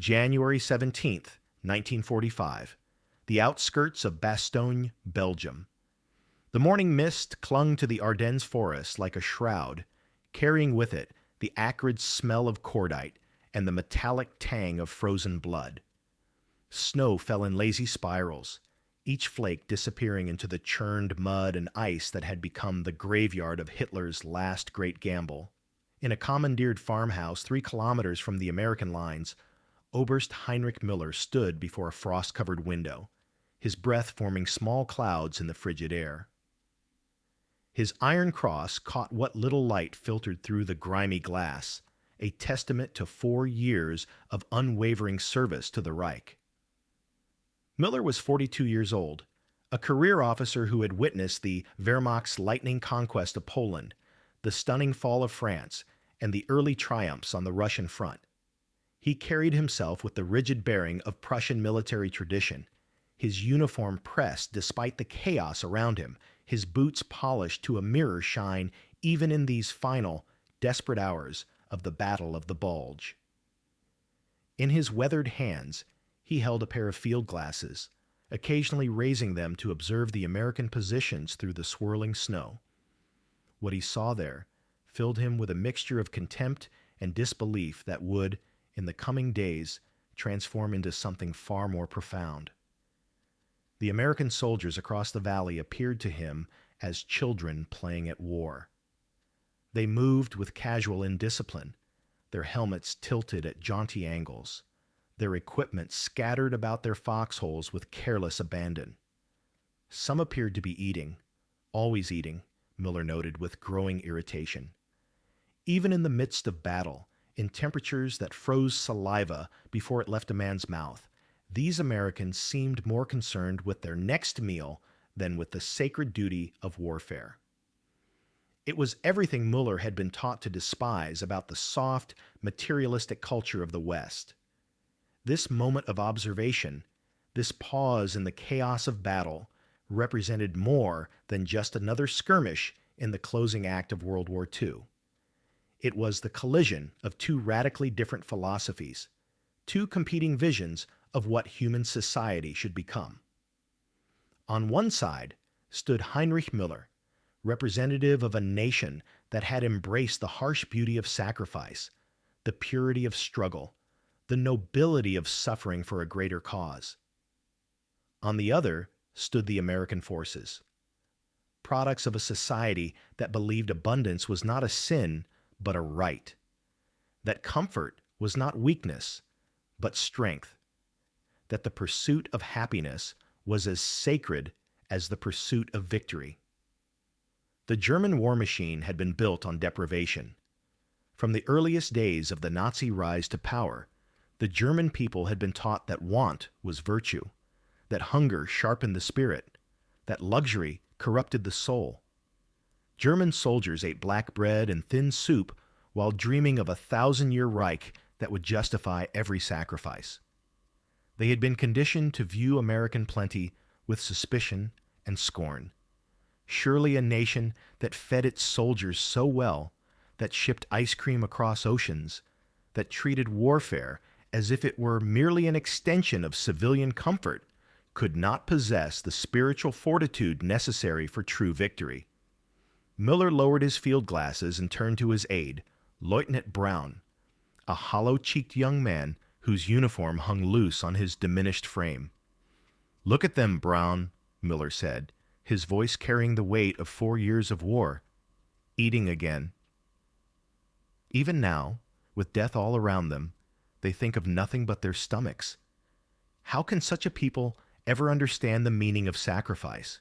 January 17th, 1945. The outskirts of Bastogne, Belgium. The morning mist clung to the Ardennes forest like a shroud, carrying with it the acrid smell of cordite and the metallic tang of frozen blood. Snow fell in lazy spirals, each flake disappearing into the churned mud and ice that had become the graveyard of Hitler's last great gamble. In a commandeered farmhouse 3 kilometers from the American lines, Oberst Heinrich Müller stood before a frost-covered window, his breath forming small clouds in the frigid air. His iron cross caught what little light filtered through the grimy glass, a testament to 4 years of unwavering service to the Reich. Müller was 42 years old, a career officer who had witnessed the Wehrmacht's lightning conquest of Poland, the stunning fall of France, and the early triumphs on the Russian front. He carried himself with the rigid bearing of Prussian military tradition, his uniform pressed despite the chaos around him, his boots polished to a mirror shine even in these final, desperate hours of the Battle of the Bulge. In his weathered hands, he held a pair of field glasses, occasionally raising them to observe the American positions through the swirling snow. What he saw there filled him with a mixture of contempt and disbelief that would, in the coming days, transform into something far more profound. The American soldiers across the valley appeared to him as children playing at war. They moved with casual indiscipline, their helmets tilted at jaunty angles, their equipment scattered about their foxholes with careless abandon. Some appeared to be eating, always eating, Müller noted with growing irritation. Even in the midst of battle, in temperatures that froze saliva before it left a man's mouth, these Americans seemed more concerned with their next meal than with the sacred duty of warfare. It was everything Müller had been taught to despise about the soft, materialistic culture of the West. This moment of observation, this pause in the chaos of battle, represented more than just another skirmish in the closing act of World War II. It was the collision of 2 radically different philosophies, 2 competing visions of what human society should become. On one side stood Heinrich Müller, representative of a nation that had embraced the harsh beauty of sacrifice, the purity of struggle, the nobility of suffering for a greater cause. On the other stood the American forces, products of a society that believed abundance was not a sin, but a right, that comfort was not weakness, but strength, that the pursuit of happiness was as sacred as the pursuit of victory. The German war machine had been built on deprivation. From the earliest days of the Nazi rise to power, the German people had been taught that want was virtue, that hunger sharpened the spirit, that luxury corrupted the soul. German soldiers ate black bread and thin soup while dreaming of a 1,000-year Reich that would justify every sacrifice. They had been conditioned to view American plenty with suspicion and scorn. Surely a nation that fed its soldiers so well, that shipped ice cream across oceans, that treated warfare as if it were merely an extension of civilian comfort, could not possess the spiritual fortitude necessary for true victory. Müller lowered his field glasses and turned to his aide, Lieutenant Braun, a hollow-cheeked young man whose uniform hung loose on his diminished frame. "Look at them, Braun," Müller said, his voice carrying the weight of 4 years of war. "Eating again." Even now, with death all around them, they think of nothing but their stomachs. How can such a people ever understand the meaning of sacrifice?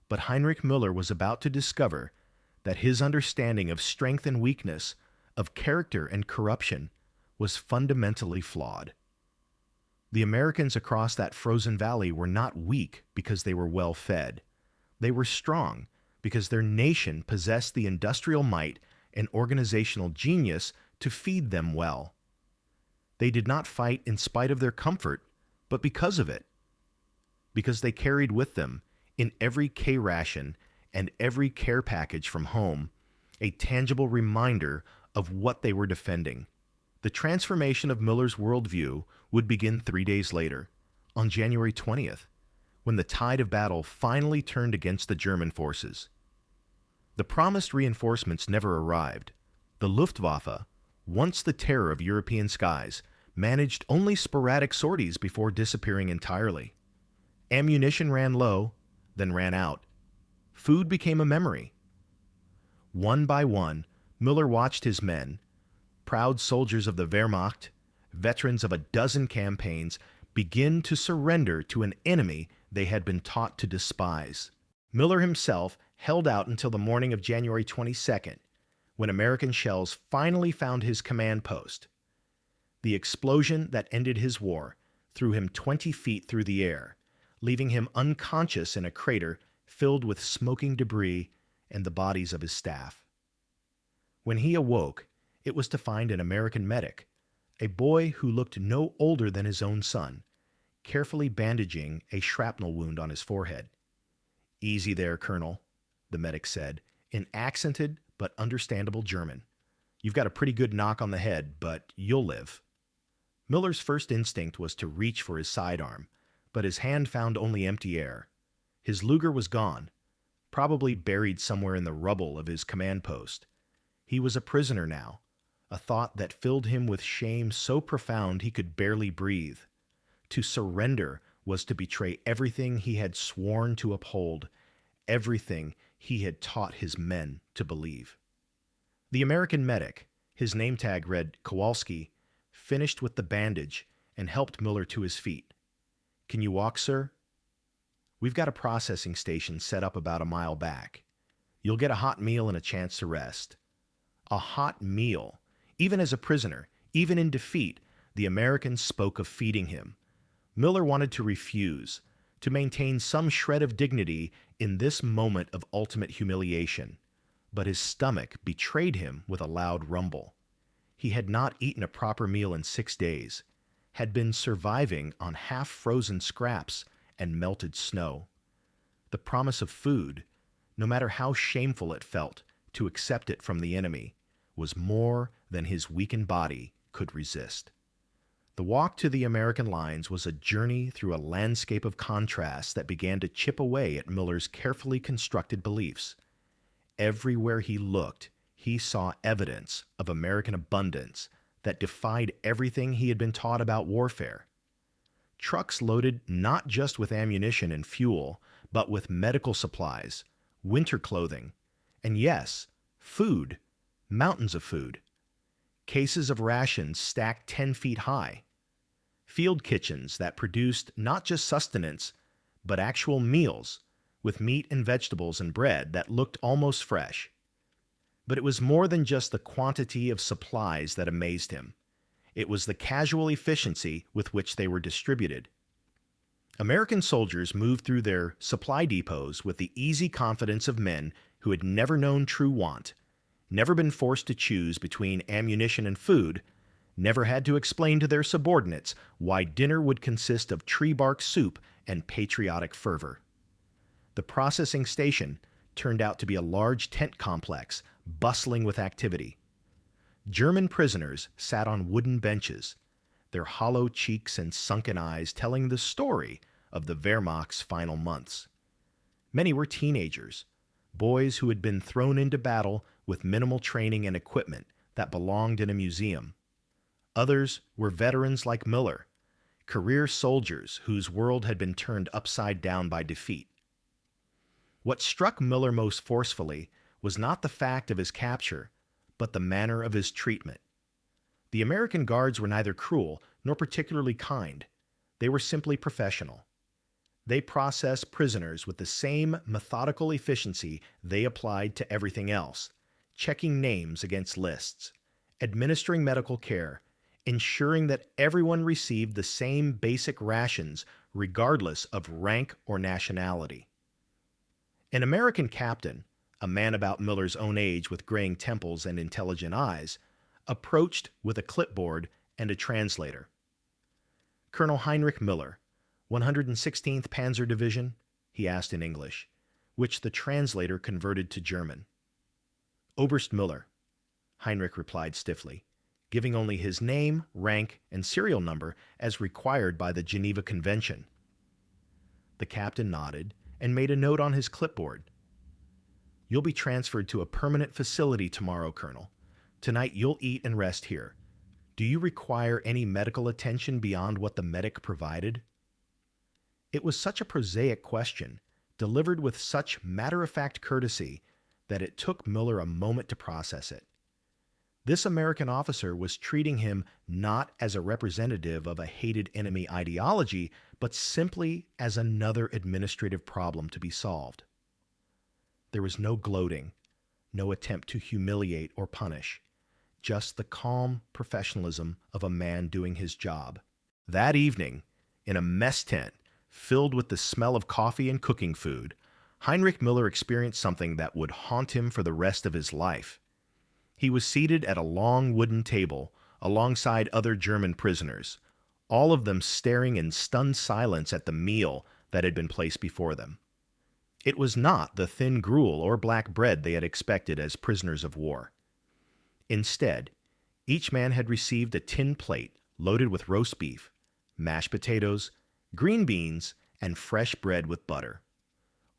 But Heinrich Müller was about to discover that his understanding of strength and weakness, of character and corruption, was fundamentally flawed. The Americans across that frozen valley were not weak because they were well fed. They were strong because their nation possessed the industrial might and organizational genius to feed them well. They did not fight in spite of their comfort, but because of it. Because they carried with them, in every K-ration and every care package from home, a tangible reminder of what they were defending: The transformation of Müller's worldview would begin 3 days later, on January 20th, when the tide of battle finally turned against the German forces. The promised reinforcements never arrived. The Luftwaffe, once the terror of European skies, managed only sporadic sorties before disappearing entirely. Ammunition ran low, then ran out. Food became a memory. One by one, Müller watched his men, proud soldiers of the Wehrmacht, veterans of a dozen campaigns, begin to surrender to an enemy they had been taught to despise. Müller himself held out until the morning of January 22nd, when American shells finally found his command post. The explosion that ended his war threw him 20 feet through the air, leaving him unconscious in a crater filled with smoking debris and the bodies of his staff. When he awoke, it was to find an American medic, a boy who looked no older than his own son, carefully bandaging a shrapnel wound on his forehead. "Easy there, Colonel," the medic said, in accented but understandable German. "You've got a pretty good knock on the head, but you'll live." Müller's first instinct was to reach for his sidearm, but his hand found only empty air. His Luger was gone, probably buried somewhere in the rubble of his command post. He was a prisoner now, a thought that filled him with shame so profound he could barely breathe. To surrender was to betray everything he had sworn to uphold, everything he had taught his men to believe. The American medic, his name tag read Kowalski, finished with the bandage and helped Müller to his feet. "Can you walk, sir?" "We've got a processing station set up about a mile back. You'll get a hot meal and a chance to rest." A hot meal. Even as a prisoner, even in defeat, the Americans spoke of feeding him. Müller wanted to refuse, to maintain some shred of dignity in this moment of ultimate humiliation. But his stomach betrayed him with a loud rumble. He had not eaten a proper meal in 6 days, had been surviving on half-frozen scraps and melted snow. The promise of food, no matter how shameful it felt to accept it from the enemy, was more than his weakened body could resist. The walk to the American lines was a journey through a landscape of contrasts that began to chip away at Müller's carefully constructed beliefs. Everywhere he looked, he saw evidence of American abundance that defied everything he had been taught about warfare. Trucks loaded not just with ammunition and fuel, but with medical supplies, winter clothing, and yes, food, mountains of food. Cases of rations stacked 10 feet high. Field kitchens that produced not just sustenance, but actual meals, with meat and vegetables and bread that looked almost fresh. But it was more than just the quantity of supplies that amazed him. It was the casual efficiency with which they were distributed. American soldiers moved through their supply depots with the easy confidence of men who had never known true want, never been forced to choose between ammunition and food, never had to explain to their subordinates why dinner would consist of tree bark soup and patriotic fervor. The processing station turned out to be a large tent complex bustling with activity. German prisoners sat on wooden benches, their hollow cheeks and sunken eyes telling the story of the Wehrmacht's final months. Many were teenagers, boys who had been thrown into battle with minimal training and equipment that belonged in a museum. Others were veterans like Müller, career soldiers whose world had been turned upside down by defeat. What struck Müller most forcefully was not the fact of his capture, but the manner of his treatment. The American guards were neither cruel nor particularly kind. They were simply professional. They processed prisoners with the same methodical efficiency they applied to everything else, checking names against lists, administering medical care, ensuring that everyone received the same basic rations regardless of rank or nationality. An American captain, a man about Müller's own age with graying temples and intelligent eyes, approached with a clipboard and a translator. "Colonel Heinrich Müller, 116th Panzer Division?" he asked in English, which the translator converted to German. "Oberst Müller," Heinrich replied stiffly. giving only his name, rank, and serial number as required by the Geneva Convention. The captain nodded and made a note on his clipboard. "You'll be transferred to a permanent facility tomorrow, Colonel. Tonight you'll eat and rest here. Do you require any medical attention beyond what the medic provided?" It was such a prosaic question, delivered with such matter-of-fact courtesy, that it took Müller a moment to process it. This American officer was treating him not as a representative of a hated enemy ideology, but simply as another administrative problem to be solved. There was no gloating, no attempt to humiliate or punish, just the calm professionalism of a man doing his job. That evening, in a mess tent filled with the smell of coffee and cooking food, Heinrich Müller experienced something that would haunt him for the rest of his life. He was seated at a long wooden table alongside other German prisoners, all of them staring in stunned silence at the meal that had been placed before them. It was not the thin gruel or black bread they had expected as prisoners of war. Instead, each man had received a tin plate loaded with roast beef, mashed potatoes, green beans, and fresh bread with butter.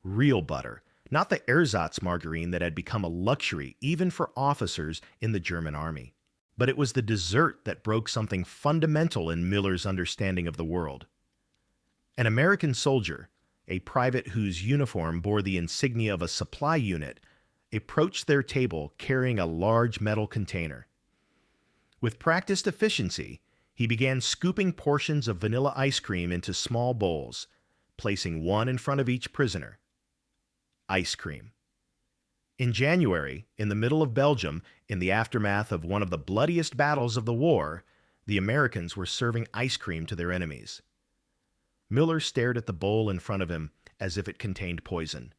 Real butter, not the ersatz margarine that had become a luxury even for officers in the German army. But it was the dessert that broke something fundamental in Müller's understanding of the world. An American soldier, a private whose uniform bore the insignia of a supply unit, approached their table carrying a large metal container. With practiced efficiency, he began scooping portions of vanilla ice cream into small bowls, placing one in front of each prisoner. Ice cream. In January, in the middle of Belgium, in the aftermath of one of the bloodiest battles of the war, the Americans were serving ice cream to their enemies. Müller stared at the bowl in front of him as if it contained poison.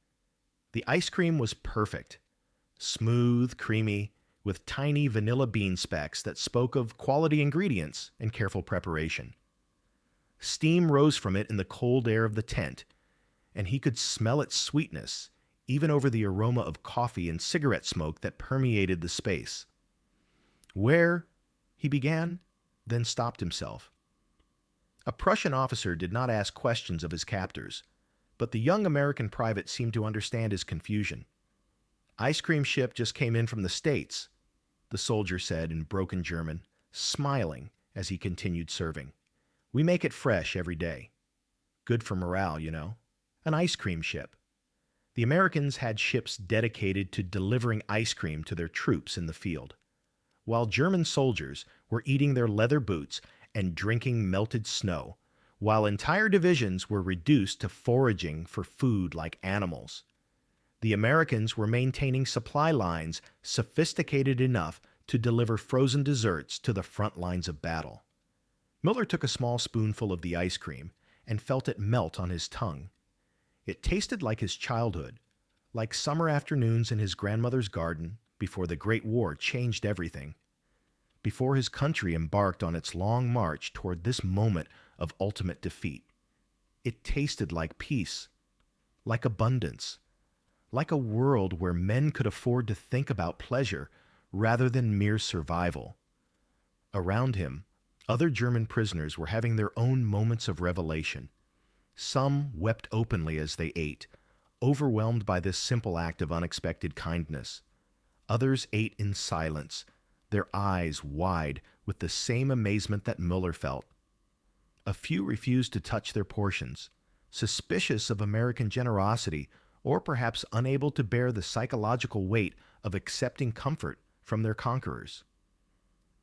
The ice cream was perfect. Smooth, creamy, with tiny vanilla bean specks that spoke of quality ingredients and careful preparation. Steam rose from it in the cold air of the tent, and he could smell its sweetness, even over the aroma of coffee and cigarette smoke that permeated the space. "Where?" he began, then stopped himself. A Prussian officer did not ask questions of his captors, but the young American private seemed to understand his confusion. "Ice cream ship just came in from the States," the soldier said in broken German, smiling as he continued serving. "We make it fresh every day. Good for morale, you know. An ice cream ship." The Americans had ships dedicated to delivering ice cream to their troops in the field, while German soldiers were eating their leather boots and drinking melted snow, while entire divisions were reduced to foraging for food like animals. The Americans were maintaining supply lines sophisticated enough to deliver frozen desserts to the front lines of battle. Müller took a small spoonful of the ice cream and felt it melt on his tongue. It tasted like his childhood, like summer afternoons in his grandmother's garden before the Great War changed everything, before his country embarked on its long march toward this moment of ultimate defeat. It tasted like peace, like abundance, like a world where men could afford to think about pleasure rather than mere survival. Around him, other German prisoners were having their own moments of revelation. Some wept openly as they ate, overwhelmed by this simple act of unexpected kindness. Others ate in silence, their eyes wide with the same amazement that Müller felt. A few refused to touch their portions, suspicious of American generosity or perhaps unable to bear the psychological weight of accepting comfort from their conquerors.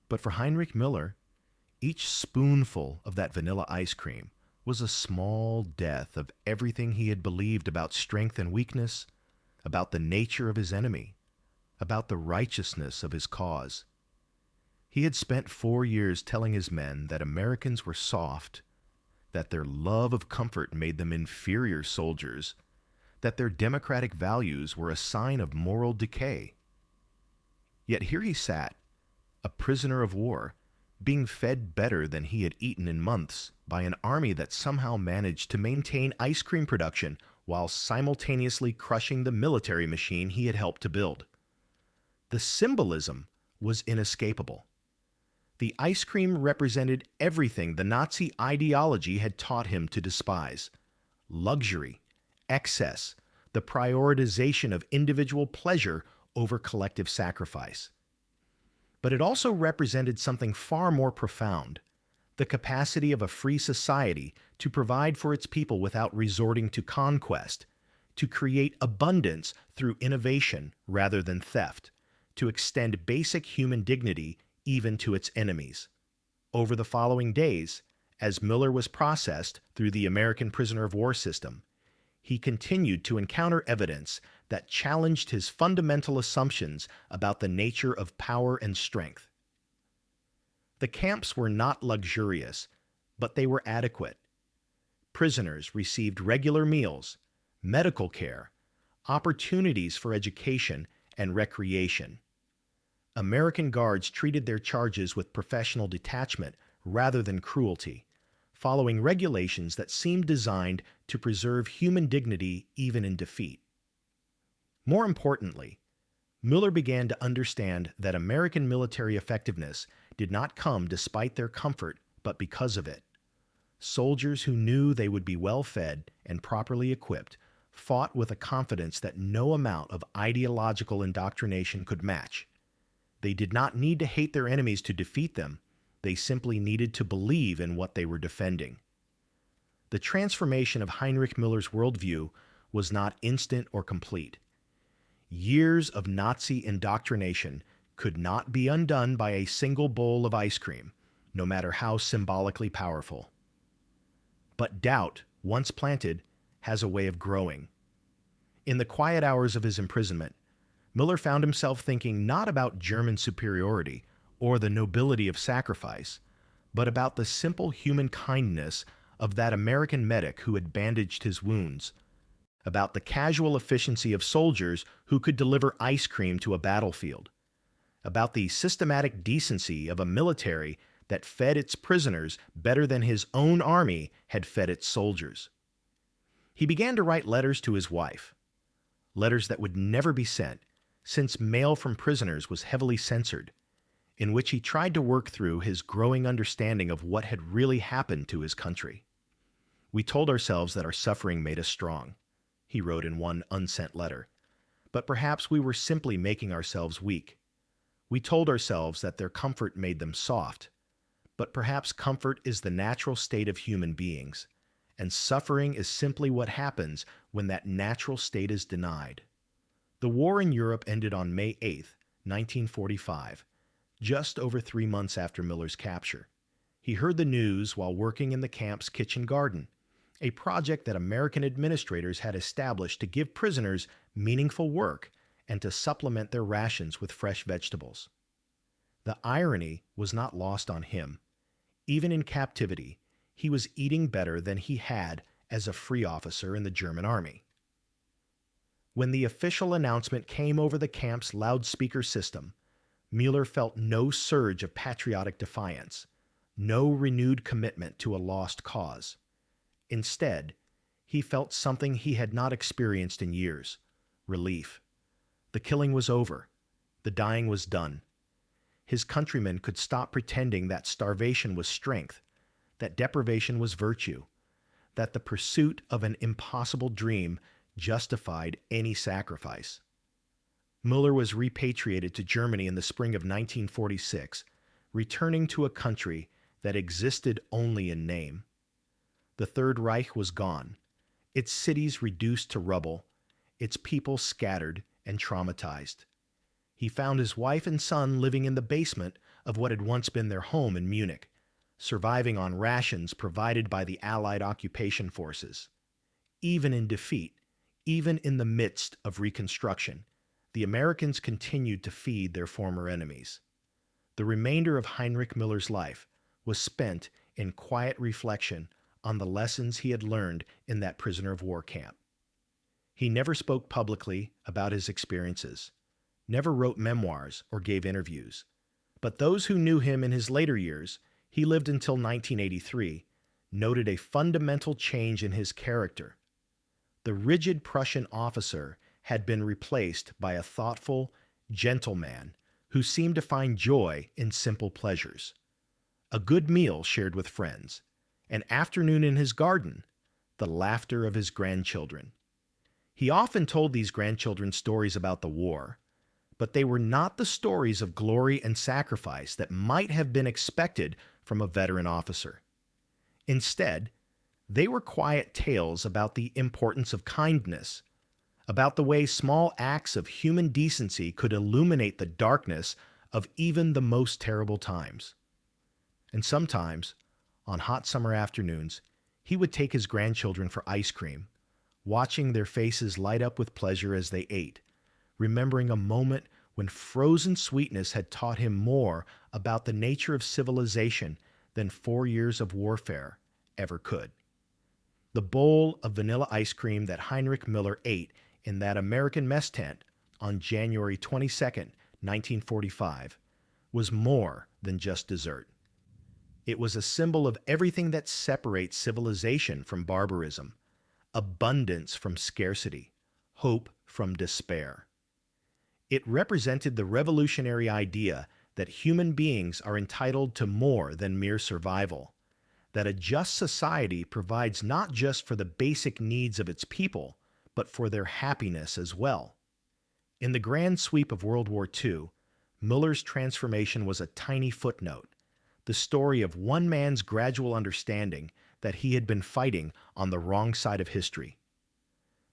But for Heinrich Müller, each spoonful of that vanilla ice cream was a small death of everything he had believed about strength and weakness, about the nature of his enemy, about the righteousness of his cause. He had spent 4 years telling his men that Americans were soft, that their love of comfort made them inferior soldiers, that their democratic values were a sign of moral decay. Yet here he sat, a prisoner of war, being fed better than he had eaten in months by an army that somehow managed to maintain ice cream production while simultaneously crushing the military machine he had helped to build. The symbolism was inescapable. The ice cream represented everything the Nazi ideology had taught him to despise: luxury, excess, the prioritization of individual pleasure over collective sacrifice. But it also represented something far more profound: the capacity of a free society to provide for its people without resorting to conquest, to create abundance through innovation rather than theft, to extend basic human dignity even to its enemies. Over the following days, as Müller was processed through the American prisoner of war system, he continued to encounter evidence that challenged his fundamental assumptions about the nature of power and strength. The camps were not luxurious, but they were adequate. Prisoners received regular meals, medical care, opportunities for education and recreation. American guards treated their charges with professional detachment rather than cruelty, following regulations that seemed designed to preserve human dignity even in defeat. More importantly, Müller began to understand that American military effectiveness did not come despite their comfort, but because of it. Soldiers who knew they would be well fed and properly equipped fought with a confidence that no amount of ideological indoctrination could match. They did not need to hate their enemies to defeat them. They simply needed to believe in what they were defending. The transformation of Heinrich Müller's worldview was not instant or complete. Years of Nazi indoctrination could not be undone by a single bowl of ice cream, no matter how symbolically powerful. But doubt, once planted, has a way of growing. In the quiet hours of his imprisonment, Müller found himself thinking not about German superiority or the nobility of sacrifice, but about the simple human kindness of that American medic who had bandaged his wounds, about the casual efficiency of soldiers who could deliver ice cream to a battlefield, about the systematic decency of a military that fed its prisoners better than his own army had fed its soldiers. He began to write letters to his wife, letters that would never be sent, since mail from prisoners was heavily censored, in which he tried to work through his growing understanding of what had really happened to his country. "We told ourselves that our suffering made us strong," he wrote in one unsent letter, "but perhaps we were simply making ourselves weak. We told ourselves that their comfort made them soft, but perhaps comfort is the natural state of human beings, and suffering is simply what happens when that natural state is denied." The war in Europe ended on May 8, 1945, just over 3 months after Müller's capture. He heard the news while working in the camp's kitchen garden, a project that American administrators had established to give prisoners meaningful work and to supplement their rations with fresh vegetables. The irony was not lost on him. Even in captivity, he was eating better than he had as a free officer in the German army. When the official announcement came over the camp's loudspeaker system, Müller felt no surge of patriotic defiance, no renewed commitment to a lost cause. Instead, he felt something he had not experienced in years: relief. The killing was over. The dying was done. His countrymen could stop pretending that starvation was strength, that deprivation was virtue, that the pursuit of an impossible dream justified any sacrifice. Müller was repatriated to Germany in the spring of 1946, returning to a country that existed only in name. The Third Reich was gone, its cities reduced to rubble, its people scattered and traumatized. He found his wife and son living in the basement of what had once been their home in Munich, surviving on rations provided by the Allied occupation forces. Even in defeat, even in the midst of reconstruction, the Americans continued to feed their former enemies. The remainder of Heinrich Müller's life was spent in quiet reflection on the lessons he had learned in that prisoner of war camp. He never spoke publicly about his experiences, never wrote memoirs or gave interviews. But those who knew him in his later years, he lived until 1983, noted a fundamental change in his character. The rigid Prussian officer had been replaced by a thoughtful, gentle man who seemed to find joy in simple pleasures. a good meal shared with friends, an afternoon in his garden, the laughter of his grandchildren. He often told these grandchildren stories about the war, but they were not the stories of glory and sacrifice that might have been expected from a veteran officer. Instead, they were quiet tales about the importance of kindness, about the way small acts of human decency could illuminate the darkness of even the most terrible times. And sometimes, on hot summer afternoons, he would take his grandchildren for ice cream, watching their faces light up with pleasure as they ate, remembering a moment when frozen sweetness had taught him more about the nature of civilization than 4 years of warfare ever could. The bowl of vanilla ice cream that Heinrich Müller ate in that American mess tent on January 22nd, 1945, was more than just dessert. It was a symbol of everything that separates civilization from barbarism, abundance from scarcity, hope from despair. It represented the revolutionary idea that human beings are entitled to more than mere survival, that a just society provides not just for the basic needs of its people, but for their happiness as well. In the grand sweep of World War II, Müller's transformation was a tiny footnote, the story of one man's gradual understanding that he had been fighting on the wrong side of history.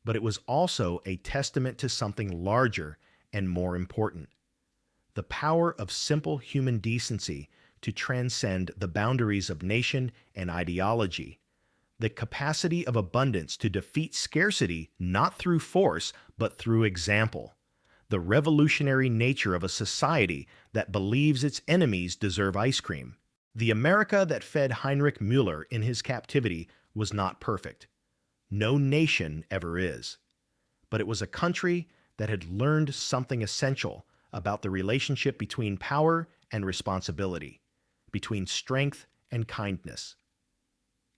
But it was also a testament to something larger and more important: the power of simple human decency to transcend the boundaries of nation and ideology, the capacity of abundance to defeat scarcity not through force but through example, the revolutionary nature of a society that believes its enemies deserve ice cream. The America that fed Heinrich Müller in his captivity was not perfect. No nation ever is. But it was a country that had learned something essential about the relationship between power and responsibility, between strength and kindness.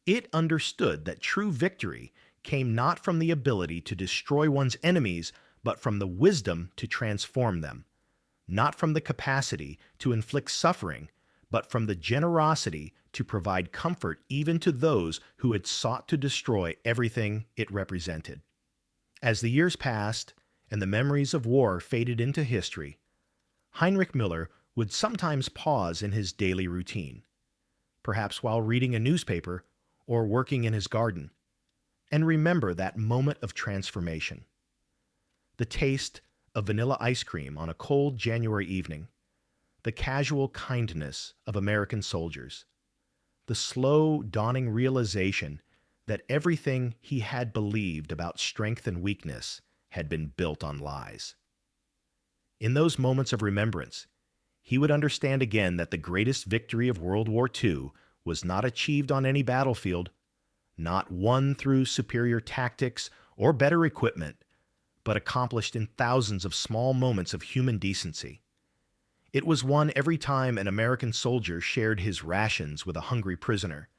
It understood that true victory came not from the ability to destroy one's enemies, but from the wisdom to transform them, not from the capacity to inflict suffering, but from the generosity to provide comfort even to those who had sought to destroy everything it represented. As the years passed and the memories of war faded into history, Heinrich Müller would sometimes pause in his daily routine, perhaps while reading a newspaper or working in his garden, and remember that moment of transformation. The taste of vanilla ice cream on a cold January evening, the casual kindness of American soldiers, the slow dawning realization that everything he had believed about strength and weakness had been built on lies. In those moments of remembrance, he would understand again that the greatest victory of World War II was not achieved on any battlefield, not won through superior tactics or better equipment, but accomplished in thousands of small moments of human decency. It was won every time an American soldier shared his rations with a hungry prisoner,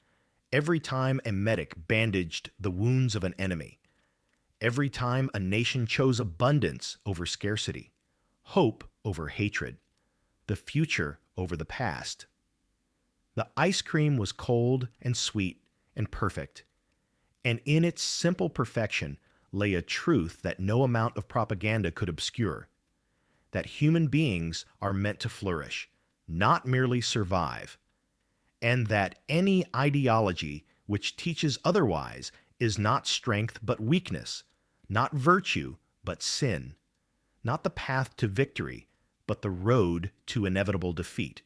every time a medic bandaged the wounds of an enemy, every time a nation chose abundance over scarcity, hope over hatred, the future over the past. The ice cream was cold and sweet and perfect, and in its simple perfection lay a truth that no amount of propaganda could obscure: that human beings are meant to flourish, not merely survive, and that any ideology which teaches otherwise is not strength but weakness, not virtue but sin, not the path to victory but the road to inevitable defeat.